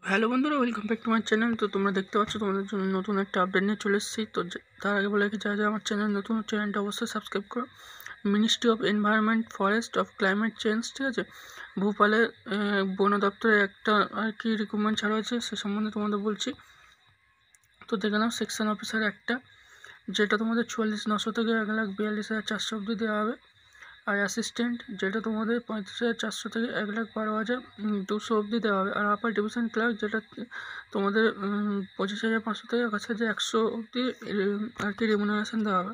Hello বন্ধুরা, welcome back to my channel. তো তোমরা দেখতে পাচ্ছ তোমাদের জন্য নতুন একটা আপডেট নিয়ে চলে এসেছি। তো তার আগে বলে রাখি, যারা আমার চ্যানেল নতুন, চ্যানেলটা অবশ্যই সাবস্ক্রাইব করো। Ministry of environment, forest of climate change, ঠিক আছে, ভোপালের বন দপ্তরে একটা আর কি রিক্রুটমেন্ট ছাড়া হয়েছে, সে সম্বন্ধে তোমাদের বলছি। তো দেখে নাও, সেকশন অফিসার একটা, যেটা তোমাদের 44,900 থেকে 1,42,400 অবধি দেওয়া হবে। আর অ্যাসিস্ট্যান্ট, যেটা তোমাদের 35,400 থেকে 1,12,200 অবধি দেওয়া হবে। আর আপার ডিভিশন ক্লার্ক, যেটা তোমাদের 25,500 থেকে 21,100 অবধি আর কি রেমুনারেশন দেওয়া হবে।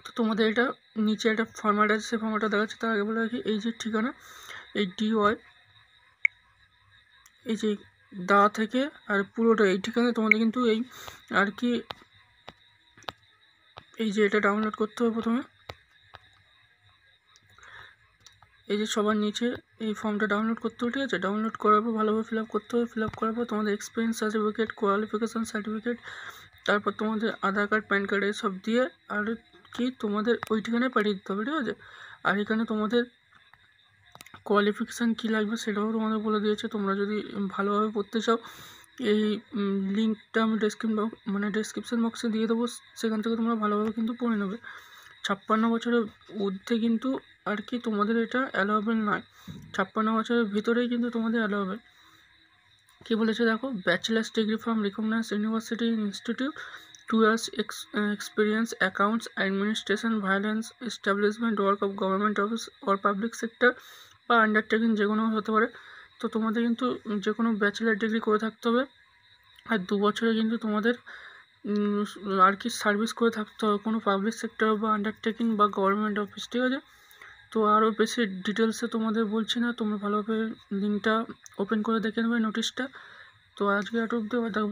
তো তোমাদের এটা নিচে একটা ফর্ম্যাট আছে, সেই ফর্ম্যাটটা দেখাচ্ছে। তার আগে বলে রাখি, এই যে ঠিকানা, এই DY, এই যে দা থেকে আর পুরোটা এই ঠিকানা তোমাদের কিন্তু এই আর কি এই যে এটা ডাউনলোড করতে হবে প্রথমে। এই যে সবার নিচে এই ফর্মটা ডাউনলোড করতে হবে, ঠিক আছে। ডাউনলোড করার পর ভালোভাবে ফিল আপ করতে হবে। ফিল আপ করার পর তোমাদের এক্সপিরিয়েন্স সার্টিফিকেট, কোয়ালিফিকেশান সার্টিফিকেট, তারপর তোমাদের আধার কার্ড, প্যান কার্ড এসব দিয়ে আর কি তোমাদের ওই ঠিকানায় পাঠিয়ে দিতে হবে, ঠিক আছে। আর এখানে তোমাদের কোয়ালিফিকেশান কী লাগবে সেটাও তোমাদের বলে দিয়েছে। তোমরা যদি ভালোভাবে পড়তে চাও, এই লিঙ্কটা আমি ডেসক্রিপশন বক্সে দিয়ে দেবো, সেখান থেকে তোমরা ভালোভাবে কিন্তু পড়ে নেবে। 56 বছরের ঊর্ধ্বে কিন্তু আর কি তোমাদের এটা অ্যালাউবেল নয়। 56 বছরের ভিতরেই কিন্তু তোমাদের অ্যালাউবেল। কী বলেছে দেখো, bachelors degree from recognised university institute, 2 years experience, accounts, administration, violence, establishment, work of government office or public sector বা আন্ডারটেকিং, যে কোনো হতে পারে। তো তোমাদের কিন্তু যে কোনো ব্যাচেলার ডিগ্রি করে থাকতে হবে। আর 2 বছরে কিন্তু তোমাদের আর কি সার্ভিস করে থাকতে হবে কোনো পাবলিক সেক্টর বা আন্ডারটেকিং বা গভর্নমেন্ট অফিস, ঠিক আছে। তো আরও বেশি ডিটেলসে তোমাদের বলছি না, তোমরা ভালোভাবে লিঙ্কটা ওপেন করে দেখে নেবে, নোটিশটা। তো আজকে এত অবধি, দেখো।